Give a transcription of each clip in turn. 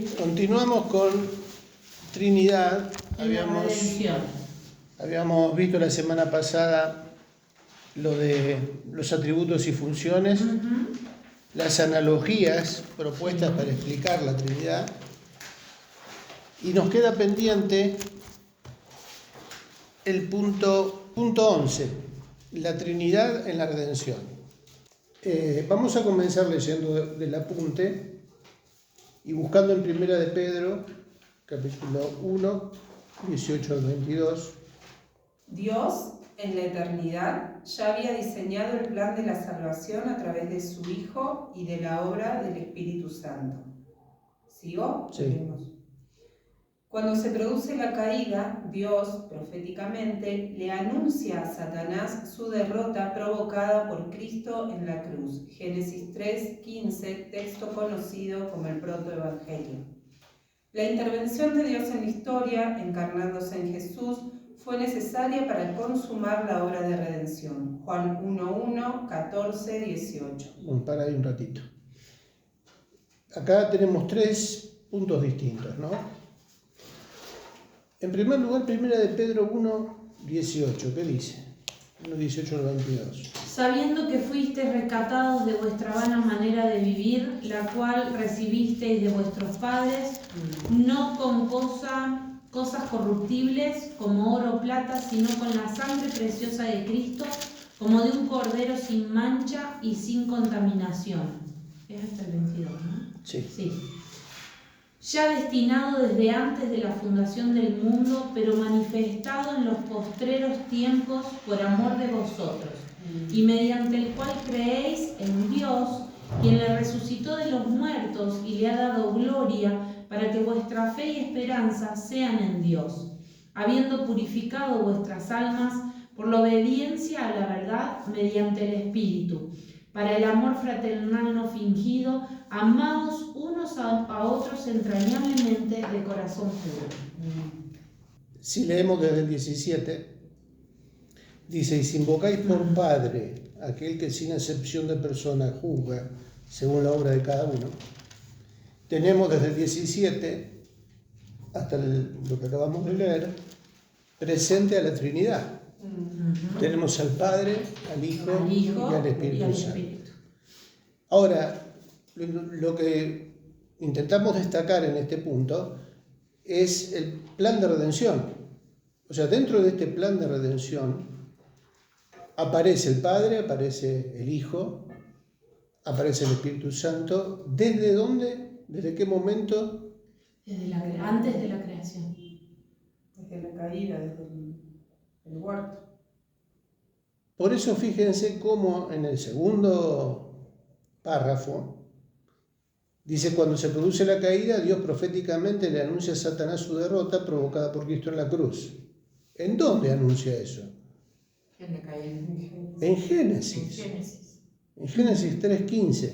Continuamos con Trinidad. Habíamos visto la semana pasada lo de los atributos y funciones, las analogías propuestas para explicar la Trinidad, y nos queda pendiente el punto 11, la Trinidad en la redención. Vamos a comenzar leyendo del apunte y buscando en Primera de Pedro, capítulo 1, 18 al 22. Dios, en la eternidad, ya había diseñado el plan de la salvación a través de su Hijo y de la obra del Espíritu Santo. ¿Sigo? Sí. Cuando se produce la caída, Dios, proféticamente, le anuncia a Satanás su derrota provocada por Cristo en la cruz. Génesis 3:15, texto conocido como el protoevangelio. La intervención de Dios en la historia, encarnándose en Jesús, fue necesaria para consumar la obra de redención. Juan 1:1, 14, 18. Bueno, para ahí un ratito. Acá tenemos tres puntos distintos, ¿no? En primer lugar, Primera de Pedro 1, 18, ¿qué dice? 1, 18 al 22. Sabiendo que fuisteis rescatados de vuestra vana manera de vivir, la cual recibisteis de vuestros padres, no con cosas corruptibles como oro o plata, sino con la sangre preciosa de Cristo, como de un cordero sin mancha y sin contaminación. Es hasta el 22, ¿no? Sí. Ya destinado desde antes de la fundación del mundo, pero manifestado en los postreros tiempos por amor de vosotros, y mediante el cual creéis en Dios, quien le resucitó de los muertos y le ha dado gloria, para que vuestra fe y esperanza sean en Dios, habiendo purificado vuestras almas por la obediencia a la verdad mediante el Espíritu, para el amor fraternal no fingido, amados unos a otros entrañablemente de corazón puro. Si leemos desde el 17, dice: y si invocáis por Padre aquel que sin excepción de persona juzga según la obra de cada uno, tenemos desde el 17 hasta lo que acabamos de leer, presente a la Trinidad. Tenemos al Padre, al Hijo y al Espíritu Santo. Ahora, lo que intentamos destacar en este punto es el plan de redención. O sea, dentro de este plan de redención aparece el Padre, aparece el Hijo, aparece el Espíritu Santo. ¿Desde dónde? ¿Desde qué momento? Antes de la creación. Desde la caída, desde el huerto. Por eso fíjense cómo en el segundo párrafo dice: cuando se produce la caída, Dios proféticamente le anuncia a Satanás su derrota provocada por Cristo en la cruz. ¿En dónde anuncia eso? En la caída. En Génesis. En Génesis 3:15.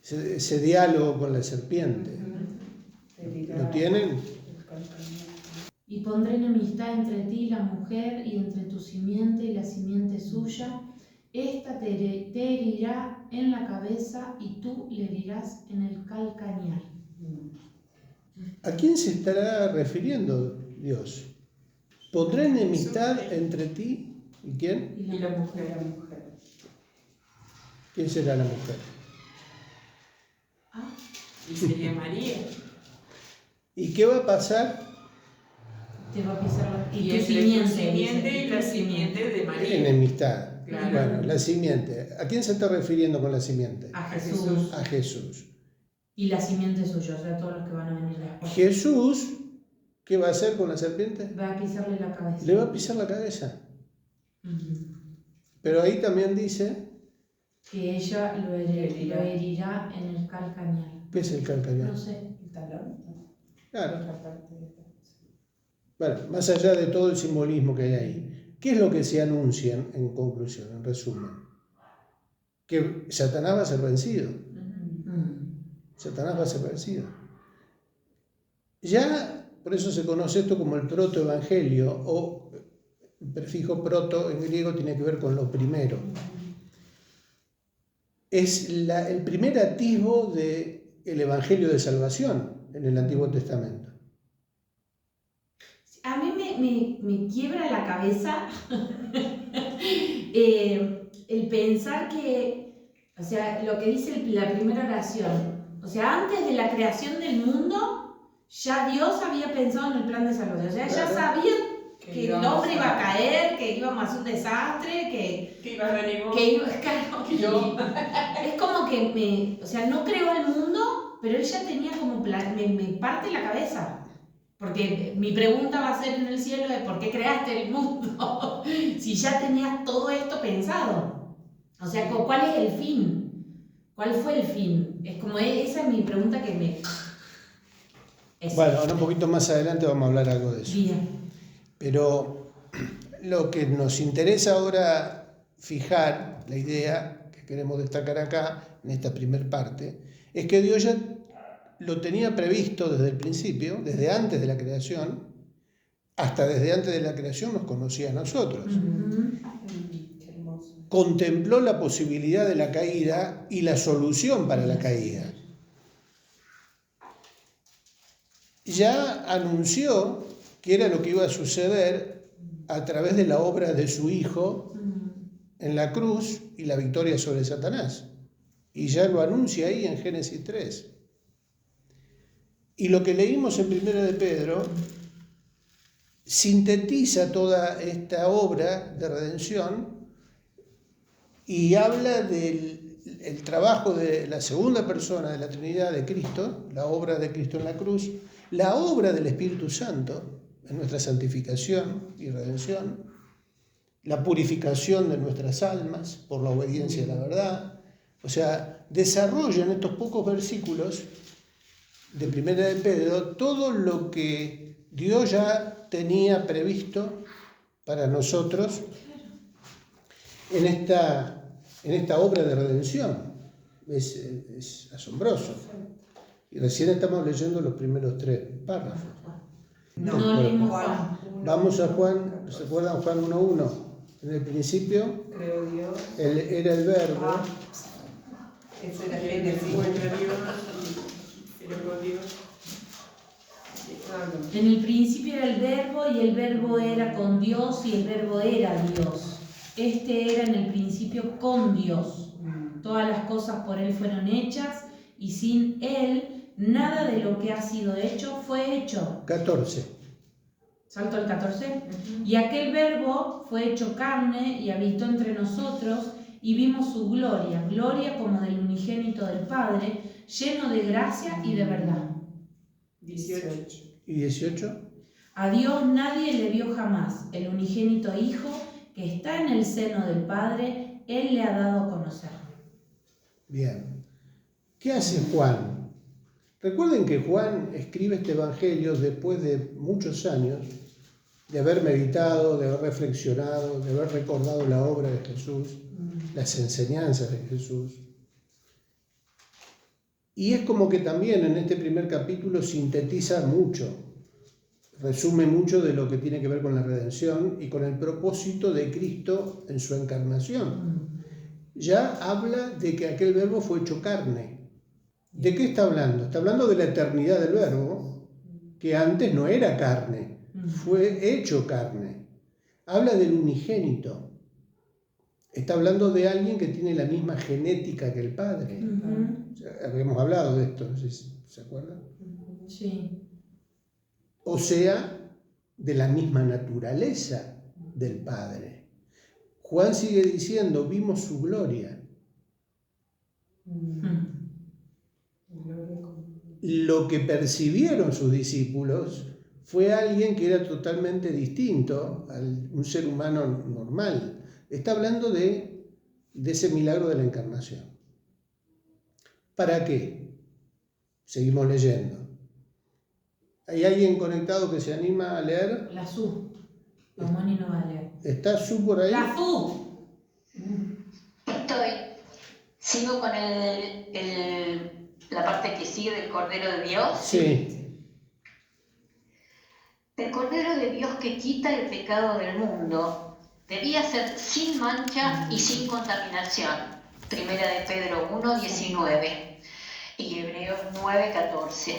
Ese diálogo con la serpiente. ¿Lo tienen? Y pondré enemistad entre ti y la mujer, y entre tu simiente y la simiente suya. Esta te herirá en la cabeza, y tú le herirás en el calcañar. ¿A quién se estará refiriendo Dios? ¿Pondré enemistad entre ti y quién? Y la mujer. ¿Quién será la mujer? Y sería María. ¿Y qué va a pasar? Te va a pisar Y entre tu simiente y la simiente de María. Enemistad. Claro. Bueno, la simiente. ¿A quién se está refiriendo con la simiente? a Jesús. A Jesús. Y la simiente suya, o sea, todos los que van a venir después. Jesús, ¿qué va a hacer con la serpiente? Va a pisarle la cabeza. Le va a pisar la cabeza. Pero ahí también dice Que ella lo herirá en el calcañar. ¿qué es el calcañar? No sé. El talón. Claro. Otra parte de la... Bueno, más allá de todo el simbolismo que hay ahí, ¿qué es lo que se anuncia en conclusión, en resumen? Que Satanás va a ser vencido. Satanás va a ser vencido. Ya, por eso se conoce esto como el protoevangelio, o el prefijo proto en griego tiene que ver con lo primero. Es el primer atisbo del evangelio de salvación. en el Antiguo Testamento. A mí me quiebra la cabeza el pensar que, o sea, lo que dice la primera oración, o sea, antes de la creación del mundo, ya Dios había pensado en el plan de salvación, o sea, ya sabía que el hombre iba a caer, que íbamos a hacer un desastre, que iba a venir vos. que iba, claro, Yo. es como que o sea, no creó el mundo, pero él ya tenía como plan, me parte la cabeza. Porque mi pregunta va a ser en el cielo de ¿por qué creaste el mundo? Si ya tenías todo esto pensado. O sea, ¿cuál es el fin? ¿Cuál fue el fin? Es como, esa es mi pregunta que me... Bueno, ahora un poquito más adelante vamos a hablar algo de eso. Bien. Pero lo que nos interesa ahora fijar, la idea que queremos destacar acá, en esta primera parte, es que Dios ya lo tenía previsto desde el principio, desde antes de la creación, hasta desde antes de la creación nos conocía a nosotros. Qué hermoso. Contempló la posibilidad de la caída y la solución para la caída. Ya anunció que era lo que iba a suceder a través de la obra de su Hijo en la cruz y la victoria sobre Satanás. Y ya lo anuncia ahí en Génesis 3. Y lo que leímos en 1 de Pedro sintetiza toda esta obra de redención y habla del trabajo de la segunda persona de la Trinidad de Cristo, la obra de Cristo en la cruz, la obra del Espíritu Santo en nuestra santificación y redención, la purificación de nuestras almas por la obediencia a la verdad. O sea, desarrolla en estos pocos versículos de 1 de Pedro todo lo que Dios ya tenía previsto para nosotros en esta obra de redención. Es asombroso. Y recién estamos leyendo los primeros 3 párrafos. No leímos Juan. Vamos a Juan, ¿se acuerdan Juan 1:1? En el principio Creo Dios. era el verbo. Ese era Génesis. En el principio era el verbo y el verbo era con Dios y el verbo era Dios. Este era en el principio con Dios. Todas las cosas por Él fueron hechas y sin Él nada de lo que ha sido hecho fue hecho. 14. Salto al 14. Y aquel verbo fue hecho carne y habitó entre nosotros y vimos su gloria, gloria como del unigénito del Padre, lleno de gracia y de verdad. 18. ¿Y 18? A Dios nadie le vio jamás, el unigénito Hijo que está en el seno del Padre, Él le ha dado a conocer. Bien. ¿Qué hace Juan? Recuerden que Juan escribe este evangelio después de muchos años de haber meditado, de haber reflexionado, de haber recordado la obra de Jesús, las enseñanzas de Jesús. Y es como que también en este primer capítulo sintetiza mucho, resume mucho de lo que tiene que ver con la redención y con el propósito de Cristo en su encarnación. Ya habla de que aquel verbo fue hecho carne. ¿De qué está hablando? Está hablando de la eternidad del verbo, que antes no era carne, fue hecho carne. Habla del unigénito. Está hablando de alguien que tiene la misma genética que el Padre. Habíamos hablado de esto, no sé si se acuerdan. Sí. O sea, de la misma naturaleza del Padre. Juan sigue diciendo, vimos su gloria. Lo que percibieron sus discípulos fue alguien que era totalmente distinto a un ser humano normal. Está hablando de ese milagro de la encarnación. ¿Para qué? Seguimos leyendo. ¿Hay alguien conectado que se anima a leer? La Su. La Moni no va a leer. ¿Está Su por ahí? La Su. Estoy. Sigo con la parte que sigue del Cordero de Dios. Sí. El Cordero de Dios que quita el pecado del mundo debía ser sin mancha y sin contaminación. Primera de Pedro 1:19 y Hebreos 9:14.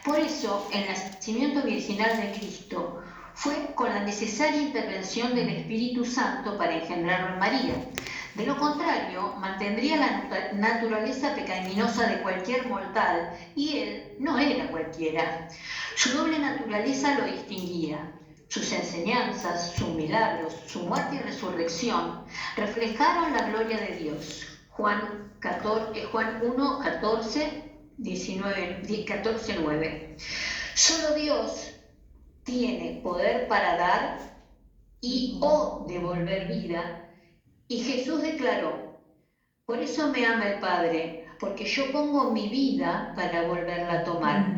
Por eso, el nacimiento virginal de Cristo fue con la necesaria intervención del Espíritu Santo para engendrarlo en María. De lo contrario, mantendría la naturaleza pecaminosa de cualquier mortal, y él no era cualquiera. Su doble naturaleza lo distinguía. Sus enseñanzas, sus milagros, su muerte y resurrección reflejaron la gloria de Dios. Juan 1, 14, 9. Solo Dios tiene poder para dar y o devolver vida. Y Jesús declaró: por eso me ama el Padre, porque yo pongo mi vida para volverla a tomar.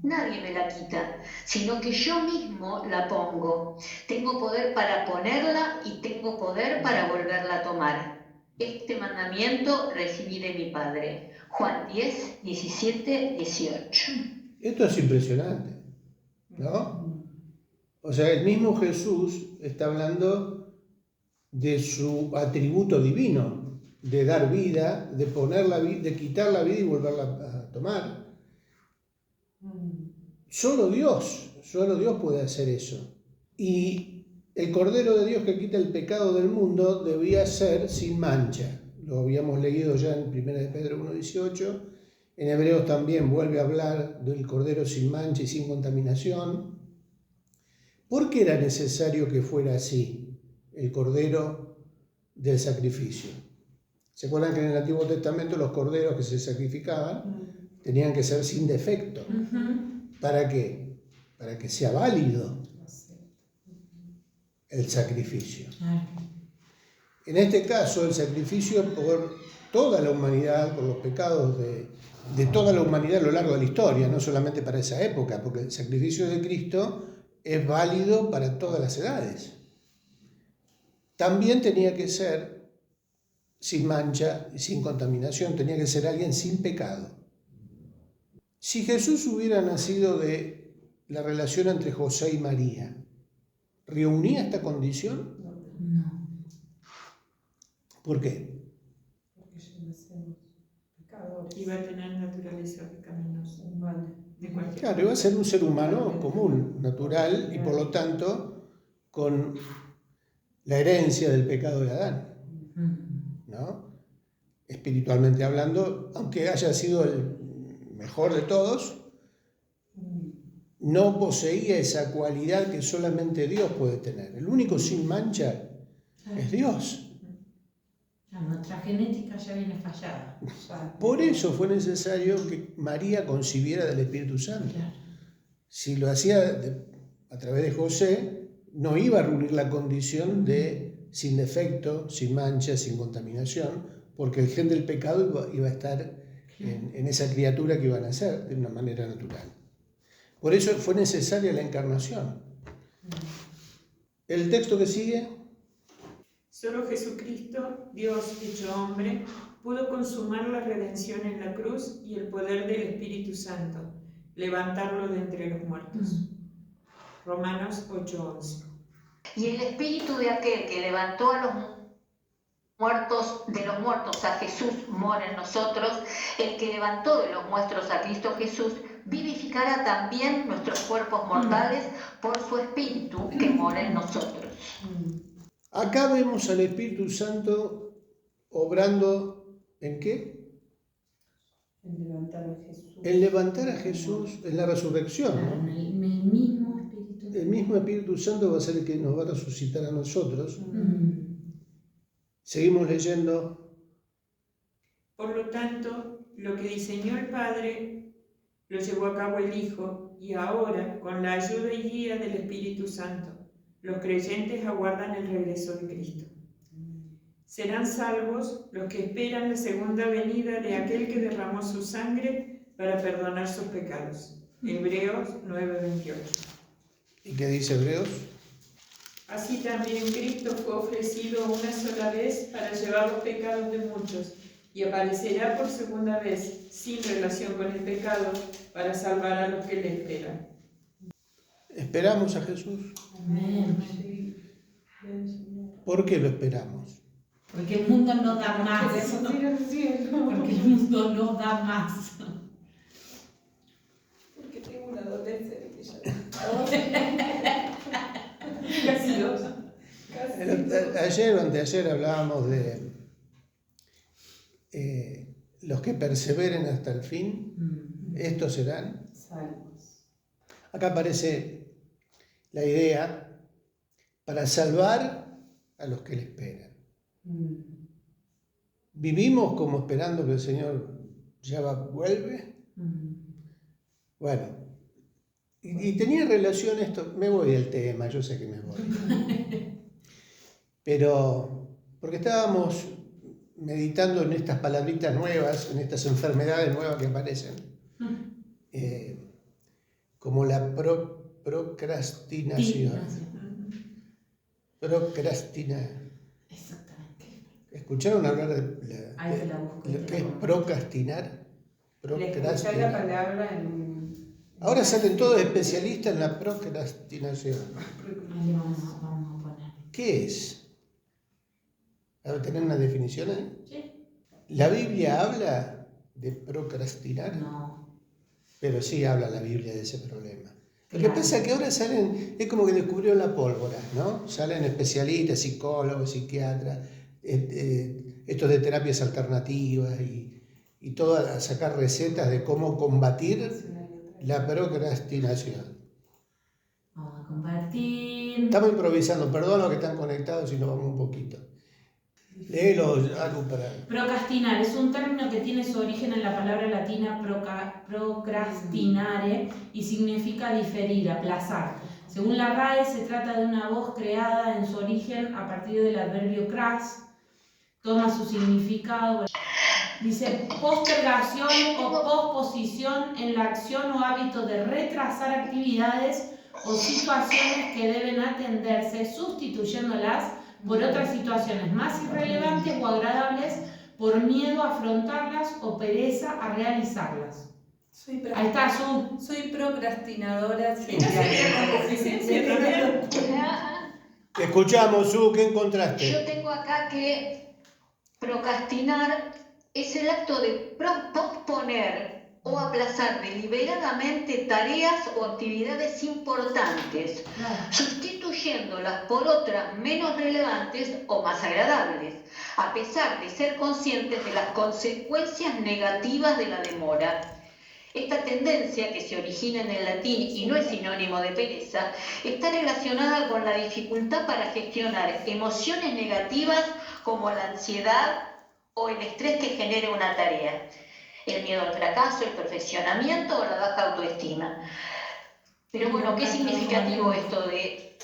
Nadie me la quita, sino que yo mismo la pongo. Tengo poder para ponerla y tengo poder para volverla a tomar. Este mandamiento recibí de mi Padre. Juan 10, 17, 18. Esto es impresionante, ¿no? O sea, el mismo Jesús está hablando de su atributo divino, de dar vida, de poner la vida, de quitar la vida y volverla a tomar. Solo Dios puede hacer eso. Y el Cordero de Dios que quita el pecado del mundo debía ser sin mancha. Lo habíamos leído ya en 1 de Pedro 1:18. En Hebreos también vuelve a hablar del Cordero sin mancha y sin contaminación. ¿Por qué era necesario que fuera así el Cordero del sacrificio? ¿Se acuerdan que en el Antiguo Testamento los corderos que se sacrificaban tenían que ser sin defecto? ¿Para qué? Para que sea válido el sacrificio. En este caso, el sacrificio por toda la humanidad, por los pecados de toda la humanidad a lo largo de la historia, no solamente para esa época, porque el sacrificio de Cristo es válido para todas las edades. También tenía que ser sin mancha y sin contaminación, tenía que ser alguien sin pecado. Si Jesús hubiera nacido de la relación entre José y María, ¿reunía esta condición? No. ¿Por qué? Porque ya nacemos pecadores. Iba a tener naturaleza pecaminosa, de cualquier Claro, iba a ser un ser humano común, natural, y por lo tanto con la herencia del pecado de Adán, ¿no? Espiritualmente hablando, aunque haya sido el mejor de todos, no poseía esa cualidad que solamente Dios puede tener. El único sin mancha es Dios. Nuestra genética ya viene fallada. Por eso fue necesario que María concibiera del Espíritu Santo. Claro. Si lo hacía a través de José, no iba a reunir la condición de sin defecto, sin mancha, sin contaminación, porque el gen del pecado iba a estar en esa criatura que iba a nacer de una manera natural. Por eso fue necesaria la encarnación. El texto que sigue. Solo Jesucristo, Dios hecho hombre, pudo consumar la redención en la cruz y el poder del Espíritu Santo, levantarlo de entre los muertos. Romanos 8:11. Y el Espíritu de aquel que levantó a los muertos de los muertos a Jesús mora en nosotros, el que levantó de los muertos a Cristo Jesús vivificará también nuestros cuerpos mortales por su Espíritu que mora en nosotros. Acá vemos al Espíritu Santo obrando ¿en qué? En levantar a Jesús. En levantar a Jesús en la resurrección, ¿no? El mismo Espíritu. El mismo Espíritu Santo va a ser el que nos va a resucitar a nosotros. Seguimos leyendo. Por lo tanto, lo que diseñó el Padre lo llevó a cabo el Hijo, y ahora, con la ayuda y guía del Espíritu Santo, los creyentes aguardan el regreso de Cristo. Serán salvos los que esperan la segunda venida de aquel que derramó su sangre para perdonar sus pecados. Hebreos 9:28. ¿Y qué dice Hebreos? Así también Cristo fue ofrecido una sola vez para llevar los pecados de muchos, y aparecerá por segunda vez, sin relación con el pecado, para salvar a los que le esperan. ¿Esperamos a Jesús? Amén. ¿Por qué lo esperamos? Porque el mundo no da más. Porque el mundo no da más. Porque tengo Casi dos. Ayer o anteayer hablábamos de los que perseveren hasta el fin, estos serán Salvos. Acá aparece la idea para salvar a los que le esperan. ¿Vivimos como esperando que el Señor ya vuelve? Bueno, y tenía relación esto, me voy del tema, yo sé que me voy. Pero, porque estábamos meditando en estas palabritas nuevas, en estas enfermedades nuevas que aparecen, como la procrastinación. Exactamente. ¿Escucharon hablar de lo que es procrastinar? Le escuché la palabra en... Ahora salen todos especialistas en la procrastinación. Ahí vamos a poner. ¿Qué es? ¿Tener una definición ahí? ¿Sí? ¿La Biblia habla de procrastinar? No. Pero sí habla la Biblia de ese problema. Lo Claro. que pasa es que ahora salen, es como que descubrieron la pólvora, ¿no? Salen especialistas, psicólogos, psiquiatras, estos de terapias alternativas y todo a sacar recetas de cómo combatir la procrastinación. Vamos a compartir. Estamos improvisando, perdón los que están conectados si nos vamos un poquito. Léelo algo para... Procrastinar es un término que tiene su origen en la palabra latina procrastinare y significa diferir, aplazar. Según la RAE, se trata de una voz creada en su origen a partir del adverbio cras, toma su significado, dice postergación o posposición en la acción o hábito de retrasar actividades o situaciones que deben atenderse, sustituyéndolas por otras situaciones más irrelevantes o agradables por miedo a afrontarlas o pereza a realizarlas. Ahí está, Soy procrastinadora. Con deficiencia también. Te escuchamos, Su, ¿qué encontraste? Yo tengo acá que procrastinar es el acto de posponer o aplazar deliberadamente tareas o actividades importantes, sustituyéndolas por otras menos relevantes o más agradables, a pesar de ser conscientes de las consecuencias negativas de la demora. Esta tendencia, que se origina en el latín y no es sinónimo de pereza, está relacionada con la dificultad para gestionar emociones negativas como la ansiedad o el estrés que genere una tarea, el miedo al fracaso, el perfeccionamiento o la baja autoestima. Pero bueno, qué significativo esto de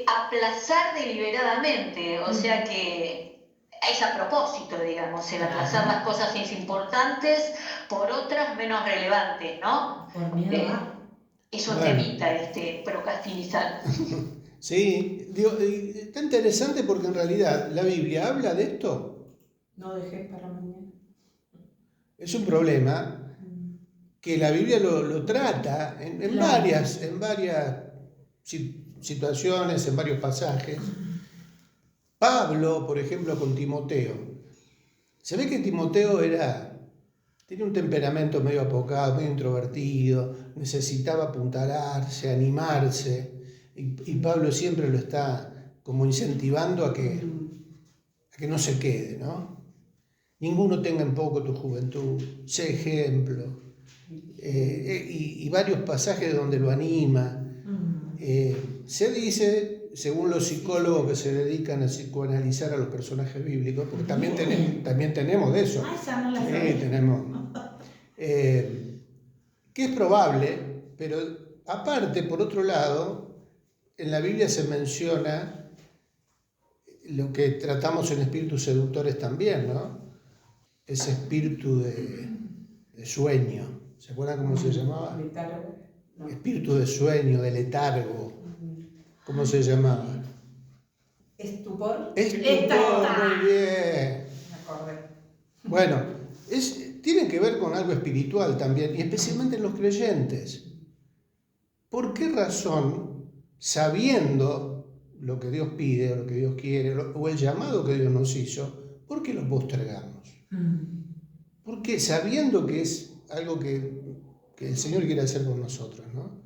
aplazar deliberadamente, o sea que es a propósito, digamos, el aplazar las cosas importantes por otras menos relevantes, ¿no? por miedo a... Eso Bueno. te evita procrastinizar. Sí, digo, está interesante porque en realidad la Biblia habla de esto. No dejes para mañana. Es un problema que la Biblia lo trata en Claro. varias situaciones, en varios pasajes. Pablo, por ejemplo, con Timoteo. Se ve que Timoteo tenía un temperamento medio apocado, medio introvertido, necesitaba apuntalarse, animarse, y Pablo siempre lo está como incentivando a que no se quede, ¿no? Ninguno tenga en poco tu juventud, sé ejemplo. Y varios pasajes donde lo anima. Se dice, según los psicólogos que se dedican a psicoanalizar a los personajes bíblicos, porque también tenemos de eso. Ah, esa no la Sí, sabía. tenemos. Que es probable, pero aparte, por otro lado, en la Biblia se menciona lo que tratamos en espíritus seductores también, ¿no? Ese espíritu de sueño. ¿Se acuerdan cómo se llamaba? Letargo. No. Espíritu de sueño, de letargo. ¿Cómo se llamaba? Estupor. Estupor, muy bien. Me acordé. Bueno, tiene que ver con algo espiritual también, y especialmente en los creyentes. ¿Por qué razón, sabiendo lo que Dios pide, o lo que Dios quiere, o el llamado que Dios nos hizo, por qué lo postergamos? Porque sabiendo que es algo que el Señor quiere hacer con nosotros, ¿no?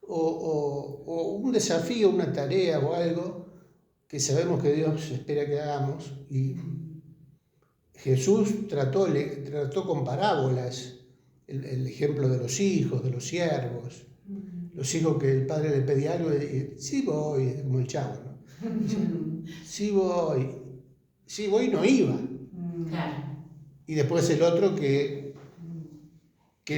o un desafío, una tarea o algo que sabemos que Dios espera que hagamos. Y Jesús trató con parábolas el ejemplo de los hijos, de los siervos, los hijos que el padre le pedía algo y sí voy, como el chavo, ¿no? Dice, sí voy, no iba. Claro. Y después el otro que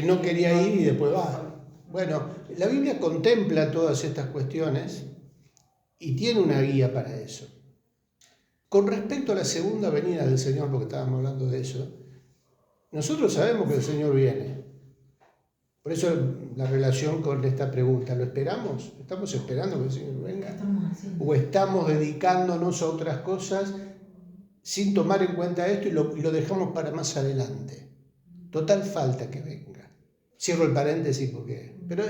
no quería ir y después va. Bueno, la Biblia contempla todas estas cuestiones y tiene una guía para eso. Con respecto a la segunda venida del Señor, porque estábamos hablando de eso, nosotros sabemos que el Señor viene. Por eso la relación con esta pregunta, ¿lo esperamos? ¿Estamos esperando que el Señor venga? ¿Qué estamos haciendo? ¿O estamos dedicándonos a otras cosas sin tomar en cuenta esto y lo dejamos para más adelante? Total falta que venga. Cierro el paréntesis porque... Pero,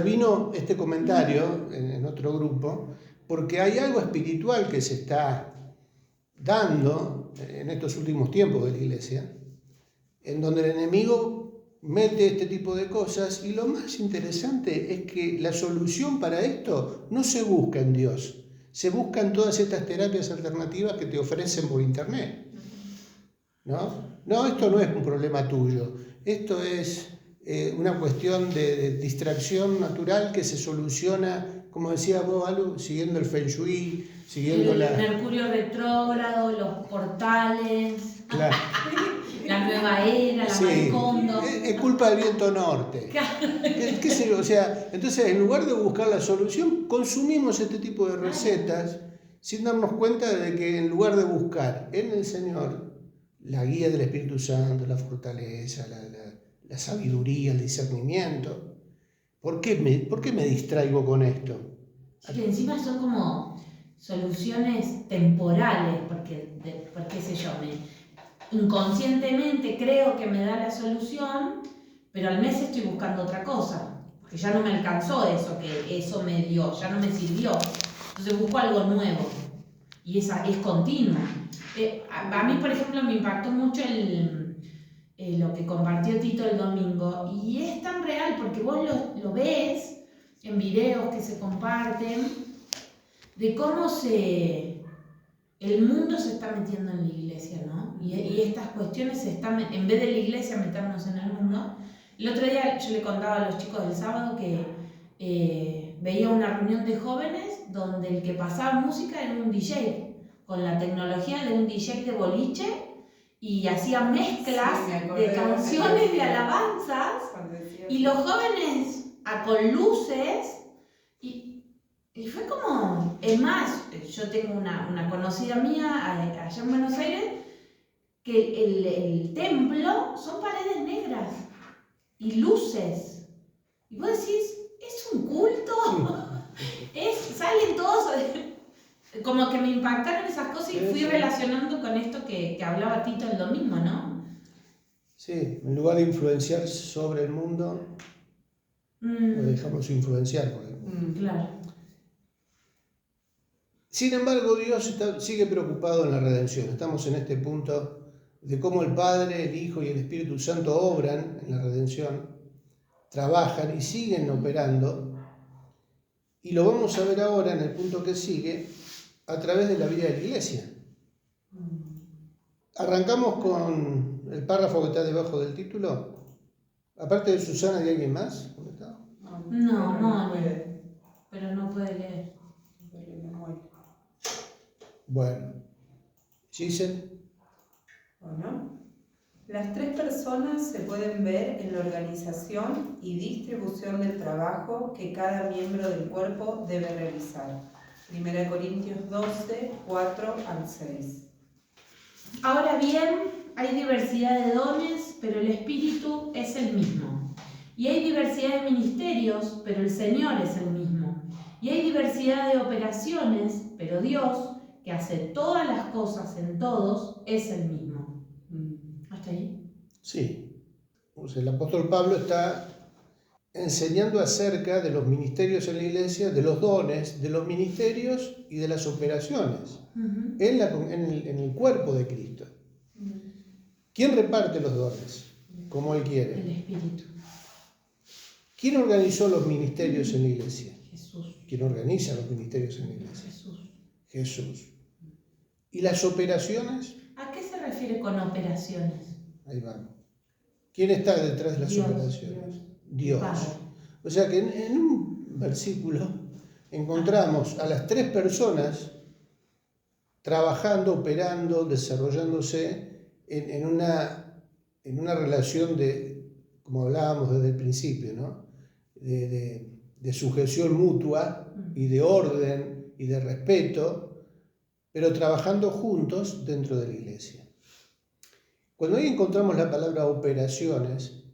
vino este comentario en otro grupo porque hay algo espiritual que se está dando en estos últimos tiempos de la Iglesia, en donde el enemigo mete este tipo de cosas y lo más interesante es que la solución para esto no se busca en Dios, se buscan todas estas terapias alternativas que te ofrecen por internet. No, esto no es un problema tuyo, esto es una cuestión de distracción natural que se soluciona, como decía vos, Alu, siguiendo el Feng Shui, siguiendo el Mercurio retrógrado, los portales, claro. la nueva era, la Maricondo. Es culpa del viento norte. Entonces, en lugar de buscar la solución, consumimos este tipo de recetas sin darnos cuenta de que en lugar de buscar en el Señor la guía del Espíritu Santo, la fortaleza, la sabiduría, el discernimiento, ¿por qué me distraigo con esto? Sí, que encima son como soluciones temporales, porque qué sé yo, inconscientemente creo que me da la solución, pero al mes estoy buscando otra cosa, porque ya no me alcanzó eso que eso me dio, ya no me sirvió. Entonces busco algo nuevo y es continuo. A mí, por ejemplo, me impactó mucho lo que compartió Tito el domingo, y es tan real porque vos lo ves en videos que se comparten de cómo el mundo se está metiendo en la iglesia, ¿no? Y estas cuestiones en vez de la iglesia meternos en el mundo. El otro día yo le contaba a los chicos del sábado que veía una reunión de jóvenes donde el que pasaba música era un DJ, con la tecnología de un DJ de boliche, y hacía mezclas de canciones de alabanzas, y los jóvenes con luces, y fue como, es más, yo tengo una conocida mía allá en Buenos Aires, que el templo son paredes negras y luces, y vos decís, ¿es un culto? Salen todos, como que me impactaron esas cosas y fui relacionando con esto que hablaba Tito el domingo, ¿no? Sí, en lugar de influenciar sobre el mundo, nos dejamos influenciar por el mundo. Claro. Sin embargo, Dios sigue preocupado en la redención. Estamos en este punto de cómo el Padre, el Hijo y el Espíritu Santo obran en la redención, trabajan y siguen operando. Y lo vamos a ver ahora en el punto que sigue, a través de la vida de la Iglesia. Arrancamos con el párrafo que está debajo del título. Aparte de Susana, ¿hay alguien más? No, pero no puede leer. Bueno, Giselle. Bueno, las tres personas se pueden ver en la organización y distribución del trabajo que cada miembro del cuerpo debe realizar. 1 Corintios 12, 4 al 6. Ahora bien, hay diversidad de dones, pero el Espíritu es el mismo. Y hay diversidad de ministerios, pero el Señor es el mismo. Y hay diversidad de operaciones, pero Dios, que hace todas las cosas en todos, es el mismo. ¿Hasta ahí? Sí. Pues el apóstol Pablo está enseñando acerca de los ministerios en la iglesia, de los dones, de los ministerios y de las operaciones en el cuerpo de Cristo. ¿Quién reparte los dones? Como Él quiere. El Espíritu. ¿Quién organizó los ministerios en la iglesia? Jesús. ¿Quién organiza los ministerios en la iglesia? Jesús. Jesús. ¿Y las operaciones? ¿A qué se refiere con operaciones? Ahí vamos. ¿Quién está detrás de las Dios. operaciones? Dios. Padre. O sea que en un versículo encontramos a las tres personas trabajando, operando, desarrollándose en una relación de, como hablábamos desde el principio, ¿no? de sujeción mutua y de orden y de respeto, pero trabajando juntos dentro de la iglesia. Cuando ahí encontramos la palabra operaciones,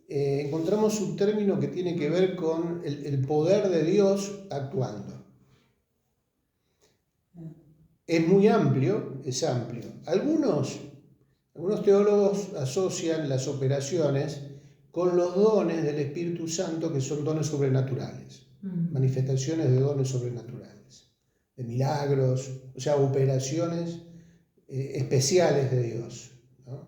encontramos un término que tiene que ver con el poder de Dios actuando. Es muy amplio, es amplio. Algunos teólogos asocian las operaciones con los dones del Espíritu Santo, que son dones sobrenaturales, manifestaciones de dones sobrenaturales, de milagros, o sea, operaciones especiales de Dios, ¿no?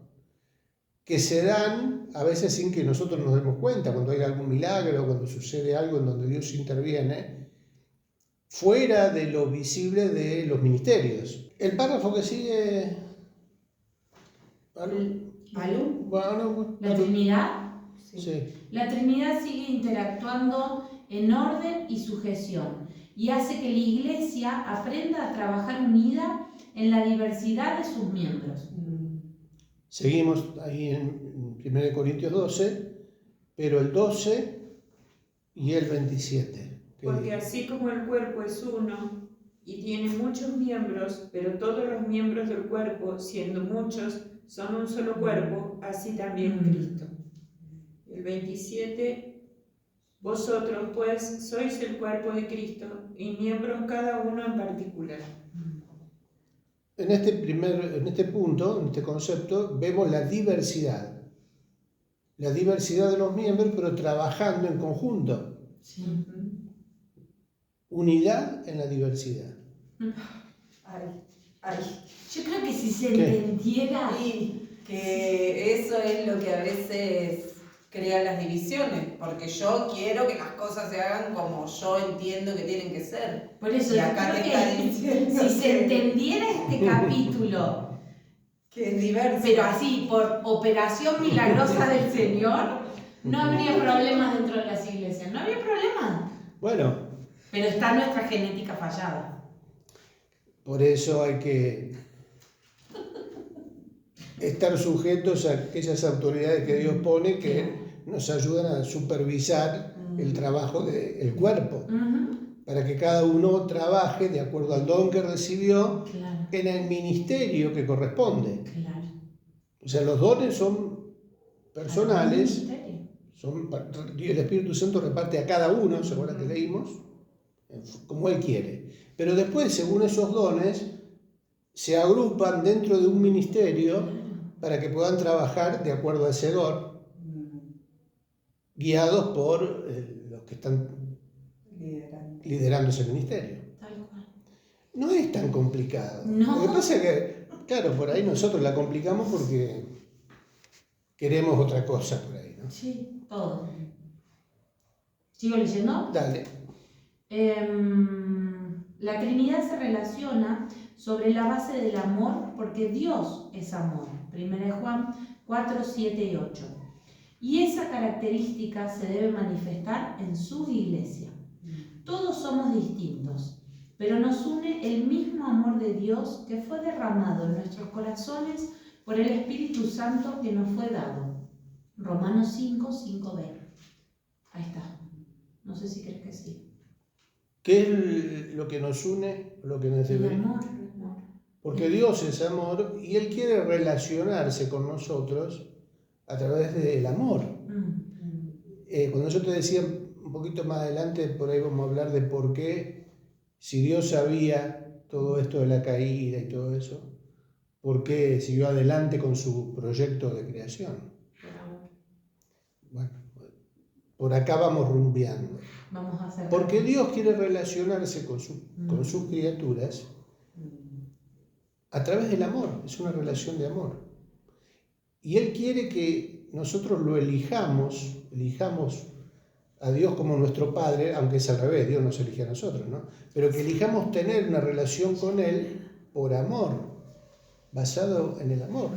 Que se dan a veces sin que nosotros nos demos cuenta, cuando hay algún milagro, cuando sucede algo en donde Dios interviene, fuera de lo visible de los ministerios. El párrafo que sigue... ¿La Trinidad? Sí. La Trinidad sigue interactuando en orden y sujeción y hace que la Iglesia aprenda a trabajar unida en la diversidad de sus miembros. Seguimos ahí en 1 Corintios 12, pero el 12 y el 27. Porque así como el cuerpo es uno y tiene muchos miembros, pero todos los miembros del cuerpo, siendo muchos, son un solo cuerpo, así también Cristo. El 27, vosotros pues sois el cuerpo de Cristo y miembros cada uno en particular. En este punto, en este concepto, vemos la diversidad de los miembros, pero trabajando en conjunto. Sí. Unidad en la diversidad. Yo creo que si se entendiera... Y que eso es lo que a veces crea las divisiones, porque yo quiero que las cosas se hagan como yo entiendo que tienen que ser. Por eso Y yo acá creo te está que diciendo si se entendiera este capítulo, que es diverso. pero así, por operación milagrosa del Señor, no habría problemas dentro de las iglesias, no habría problemas. Bueno, Pero está nuestra genética fallada. por eso hay que estar sujetos a aquellas autoridades que Dios pone que nos ayudan a supervisar el trabajo del cuerpo, para que cada uno trabaje de acuerdo al don que recibió en el ministerio que corresponde. Claro. O sea, los dones son personales, el Espíritu Santo reparte a cada uno, ¿se acuerdan que leímos? Como Él quiere. Pero después, según esos dones, se agrupan dentro de un ministerio para que puedan trabajar de acuerdo a ese don, guiados por los que están liderando ese ministerio. Tal cual. No es tan complicado. No. Lo que pasa es que, claro, por ahí nosotros la complicamos porque queremos otra cosa por ahí, ¿no? Sí, todo. ¿Sigo leyendo? Dale. La Trinidad se relaciona sobre la base del amor porque Dios es amor. 1 Juan 4, 7 y 8. Y esa característica se debe manifestar en su iglesia. Todos somos distintos, pero nos une el mismo amor de Dios que fue derramado en nuestros corazones por el Espíritu Santo que nos fue dado. Romanos 5, 5b. Ahí está. No sé si crees que sí. ¿Qué es lo que nos une, lo que nos debe? El amor. Porque Dios es amor y Él quiere relacionarse con nosotros a través del amor. Cuando yo te decía un poquito más adelante, por ahí vamos a hablar de por qué, si Dios sabía todo esto de la caída y todo eso, por qué siguió adelante con su proyecto de creación. Bueno, por acá vamos rumbeando. Vamos a hacer. Porque Dios quiere relacionarse con sus criaturas a través del amor, es una relación de amor. Y Él quiere que nosotros lo elijamos a Dios como nuestro Padre, aunque es al revés, Dios nos elige a nosotros, ¿no? Pero que elijamos tener una relación con Él por amor, basado en el amor.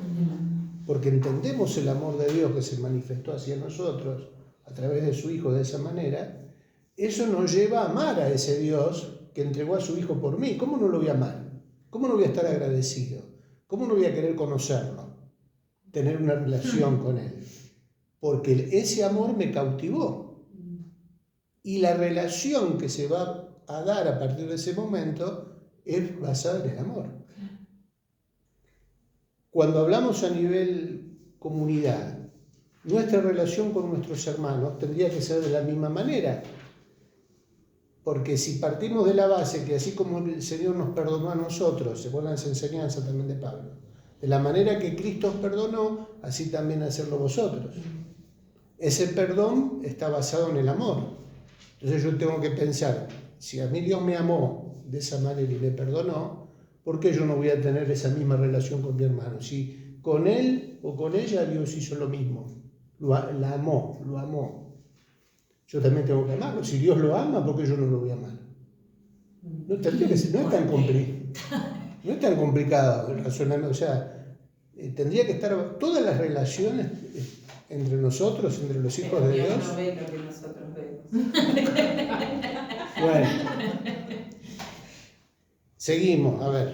Porque entendemos el amor de Dios que se manifestó hacia nosotros a través de su Hijo de esa manera. Eso nos lleva a amar a ese Dios que entregó a su Hijo por mí. ¿Cómo no lo voy a amar? ¿Cómo no voy a estar agradecido? ¿Cómo no voy a querer conocerlo? Tener una relación con Él. Porque ese amor me cautivó. Y la relación que se va a dar a partir de ese momento es basada en el amor. Cuando hablamos a nivel comunidad, nuestra relación con nuestros hermanos tendría que ser de la misma manera. Porque si partimos de la base que así como el Señor nos perdonó a nosotros, según las enseñanzas también de Pablo, de la manera que Cristo os perdonó, así también hacerlo vosotros. Ese perdón está basado en el amor. Entonces yo tengo que pensar, si a mí Dios me amó de esa manera y me perdonó, ¿por qué yo no voy a tener esa misma relación con mi hermano? Si con él o con ella Dios hizo lo mismo, la amó, lo amó. Yo también tengo que amarlo. Si Dios lo ama, ¿por qué yo no lo voy a amar? No es tan complicado el razonamiento. O sea, tendría que estar todas las relaciones entre nosotros, entre los hijos de Dios. No ve lo que nosotros vemos. Bueno, seguimos, a ver.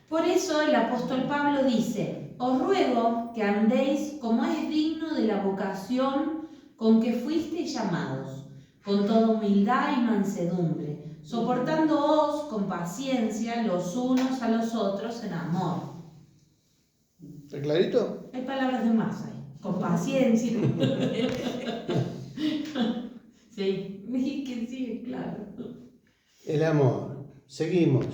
Por eso el apóstol Pablo dice: os ruego que andéis como es digno de la vocación con que fuisteis llamados, con toda humildad y mansedumbre, soportándoos con paciencia los unos a los otros en amor. ¿Está clarito? Hay palabras de más ahí. Con paciencia. Sí, que sí, claro. El amor. Seguimos.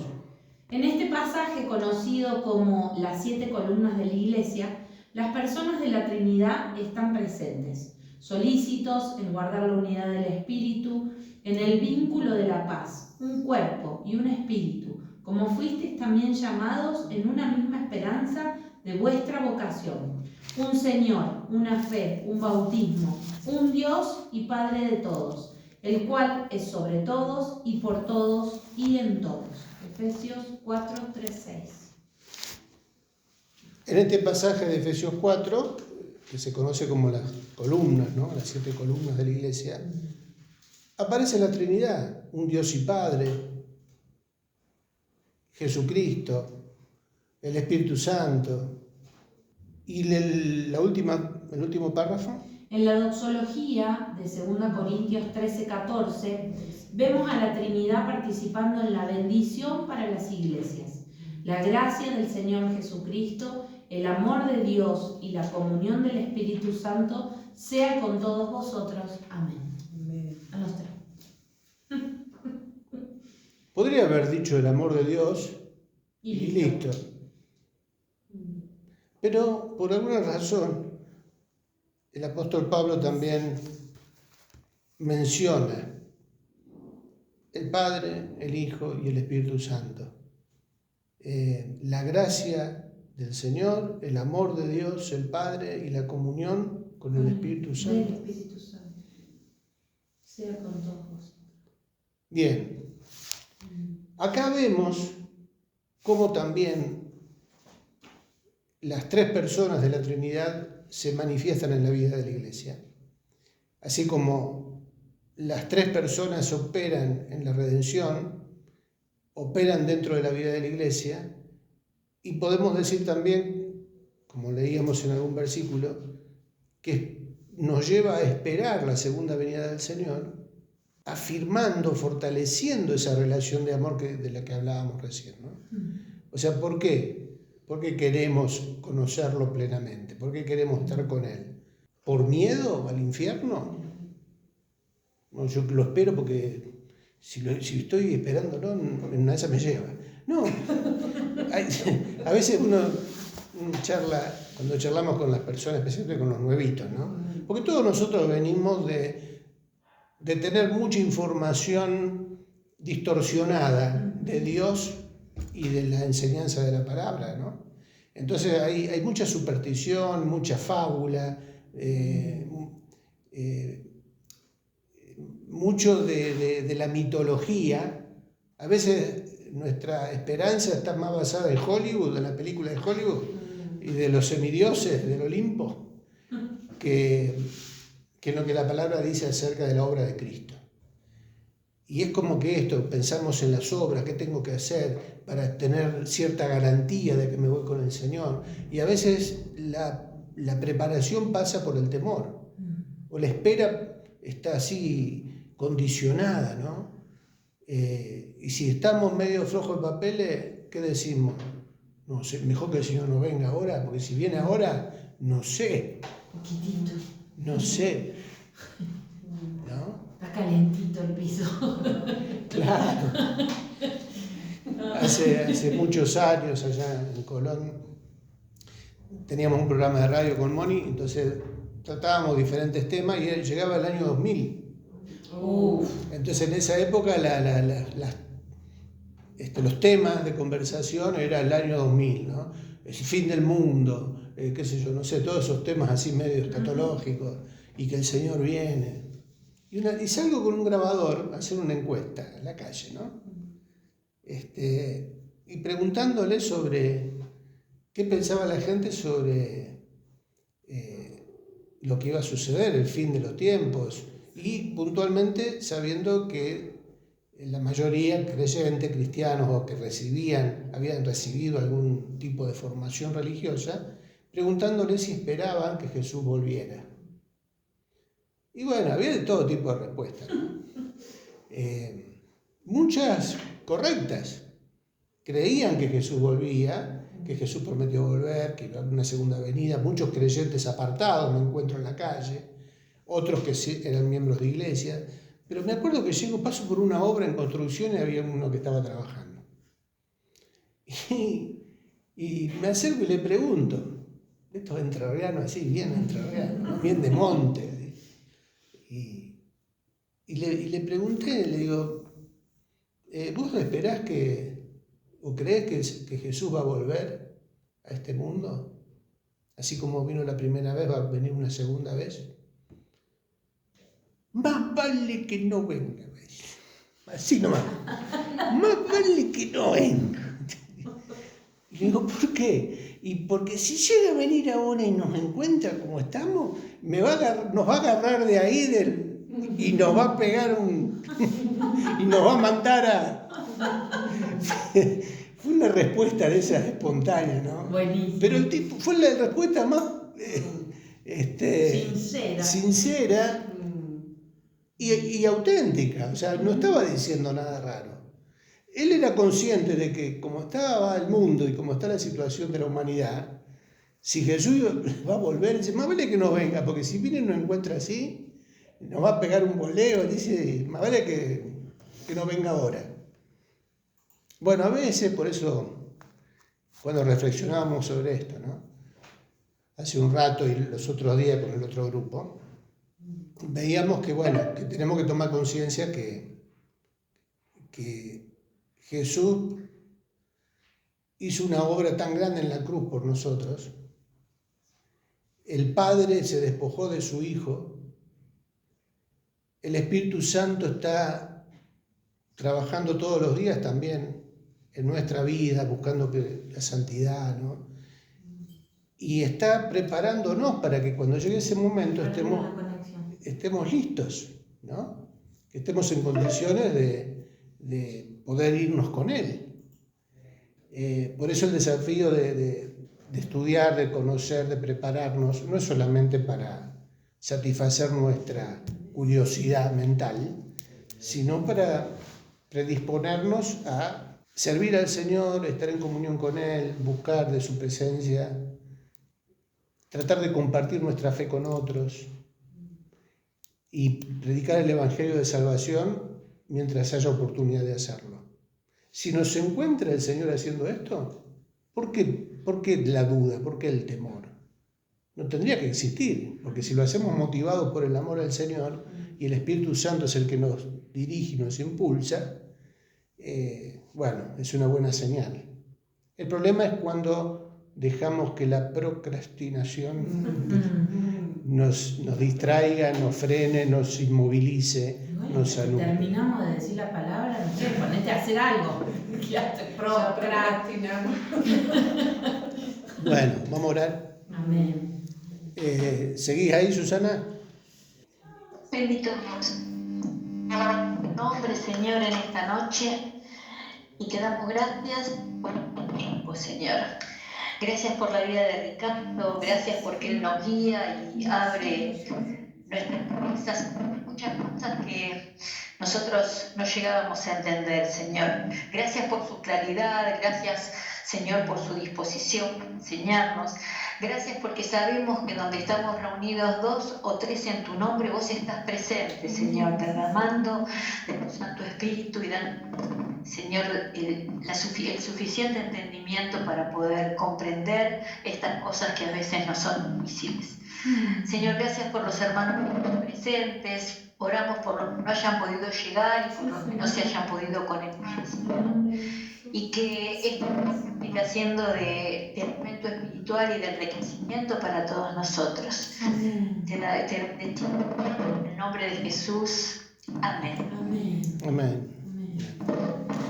En este pasaje, conocido como las 7 columnas de la Iglesia, las personas de la Trinidad están presentes, solícitos en guardar la unidad del Espíritu, en el vínculo de la paz, un cuerpo y un espíritu, como fuisteis también llamados en una misma esperanza de vuestra vocación. Un Señor, una fe, un bautismo, un Dios y Padre de todos, el cual es sobre todos y por todos y en todos. Efesios 4, 3, 6. En este pasaje de Efesios 4, que se conoce como las columnas, ¿no? Las 7 columnas de la Iglesia, aparece la Trinidad, un Dios y Padre, Jesucristo, el Espíritu Santo. ¿Y el último párrafo? En la doxología de 2 Corintios 13, 14, vemos a la Trinidad participando en la bendición para las iglesias. La gracia del Señor Jesucristo, el amor de Dios y la comunión del Espíritu Santo sea con todos vosotros. Amén. A los 3. Podría haber dicho el amor de Dios y listo. Pero por alguna razón el apóstol Pablo también menciona el Padre, el Hijo y el Espíritu Santo. La gracia del Señor, el amor de Dios, el Padre y la comunión con el Espíritu Santo. Del Espíritu Santo. Sea con todos vosotros. Bien. Acá vemos cómo también las 3 personas de la Trinidad se manifiestan en la vida de la Iglesia. Así como las 3 personas operan en la redención, operan dentro de la vida de la Iglesia, y podemos decir también, como leíamos en algún versículo, que nos lleva a esperar la segunda venida del Señor, afirmando, fortaleciendo esa relación de amor de la que hablábamos recién, ¿no? O sea, ¿por qué? Porque queremos conocerlo plenamente, porque queremos estar con Él. ¿Por miedo al infierno? No, yo lo espero porque si estoy esperándolo, en una de esas me lleva. No, a veces uno charla, cuando charlamos con las personas, especialmente con los nuevitos, ¿no? Porque todos nosotros venimos de tener mucha información distorsionada de Dios y de la enseñanza de la palabra, ¿no? Entonces hay mucha superstición, mucha fábula, mucho de la mitología. A veces nuestra esperanza está más basada en Hollywood, en la película de Hollywood, y de los semidioses del Olimpo, que en lo que la palabra dice acerca de la obra de Cristo. Y es como que esto, pensamos en las obras, qué tengo que hacer para tener cierta garantía de que me voy con el Señor. Y a veces la preparación pasa por el temor, o la espera está así condicionada, ¿no? Y si estamos medio flojos de papeles, ¿qué decimos? No sé, mejor que el Señor no venga ahora, porque si viene ahora, no sé. Poquitito. No sé. ¿No? Está calentito el piso. Claro. Hace muchos años allá en Colón teníamos un programa de radio con Moni, entonces tratábamos diferentes temas y llegaba el año 2000. Entonces en esa época los temas de conversación era el año 2000, ¿no? El fin del mundo, qué sé yo, no sé, todos esos temas así medio escatológicos, y que el Señor viene. Y salgo con un grabador a hacer una encuesta en la calle, ¿no? Y preguntándole sobre qué pensaba la gente sobre lo que iba a suceder, el fin de los tiempos, y puntualmente sabiendo que la mayoría creyentes, cristianos o que habían recibido algún tipo de formación religiosa, preguntándole si esperaban que Jesús volviera. Y bueno, había de todo tipo de respuestas, ¿no? Muchas correctas. Creían que Jesús volvía, que Jesús prometió volver, que iba a haber una segunda venida. Muchos creyentes apartados me encuentro en la calle, otros que sí eran miembros de iglesia. Pero me acuerdo que paso por una obra en construcción y había uno que estaba trabajando. Y me acerco y le pregunto, estos entrerrianos así, bien entrerrianos, ¿no? Bien de monte. Y le pregunté, le digo, ¿vos esperás o creés que Jesús va a volver a este mundo? Así como vino la primera vez, ¿va a venir una segunda vez? Más vale que no venga. Así nomás. Más vale que no venga. Y le digo, ¿por qué? Y porque si llega a venir ahora y nos encuentra como estamos, nos va a agarrar de ahí y nos va a pegar y nos va a mandar a... Fue una respuesta de esas espontáneas, ¿no? Buenísimo. Pero el tipo fue la respuesta más sincera y auténtica. O sea, no estaba diciendo nada raro. Él era consciente de que como estaba el mundo y como está la situación de la humanidad, si Jesús va a volver, dice, más vale que no venga, porque si viene y nos encuentra así, nos va a pegar un boleo, dice, más vale que no venga ahora. Bueno, a veces, por eso, cuando reflexionábamos sobre esto, ¿no? Hace un rato y los otros días con el otro grupo, veíamos que, bueno, que tenemos que tomar conciencia que Jesús hizo una obra tan grande en la cruz por nosotros. El Padre se despojó de su Hijo. El Espíritu Santo está trabajando todos los días también en nuestra vida, buscando la santidad, ¿no? Y está preparándonos para que cuando llegue ese momento estemos listos, ¿no? Que estemos en condiciones de poder irnos con Él. Por eso el desafío de estudiar, de conocer, de prepararnos, no es solamente para satisfacer nuestra curiosidad mental, sino para predisponernos a servir al Señor, estar en comunión con Él, buscar de su presencia, tratar de compartir nuestra fe con otros y predicar el Evangelio de salvación mientras haya oportunidad de hacerlo. Si nos encuentra el Señor haciendo esto, ¿por qué la duda? ¿Por qué el temor? No tendría que existir, porque si lo hacemos motivados por el amor al Señor y el Espíritu Santo es el que nos dirige y nos impulsa, bueno, es una buena señal. El problema es cuando dejamos que la procrastinación nos distraiga, nos frene, nos inmovilice, Bueno, nos anule. terminamos de decir la palabra, no sé, ponete a hacer algo. Ya procrastinamos. Bueno, vamos a orar. Amén. ¿Seguís ahí, Susana? Bendito Dios. En nombre, Señor, en esta noche, y te damos gracias por el tiempo, Señor. Gracias por la vida de Ricardo, gracias porque Él nos guía y abre nuestras cabezas, muchas cosas que nosotros no llegábamos a entender, Señor. Gracias por su claridad, gracias, Señor, por su disposición para enseñarnos. Gracias porque sabemos que donde estamos reunidos 2 o 3 en tu nombre, vos estás presente, Señor, derramando de tu Santo Espíritu y dando, Señor, el suficiente entendimiento para poder comprender estas cosas que a veces no son visibles. Señor, gracias por los hermanos presentes. Oramos por los que no hayan podido llegar y por los que no se hayan podido conectar, Señor. Y que esto siga siendo de aumento espiritual y de enriquecimiento para todos nosotros. Te bendigo en el nombre de Jesús. Amén. Amén. Amén. Amén.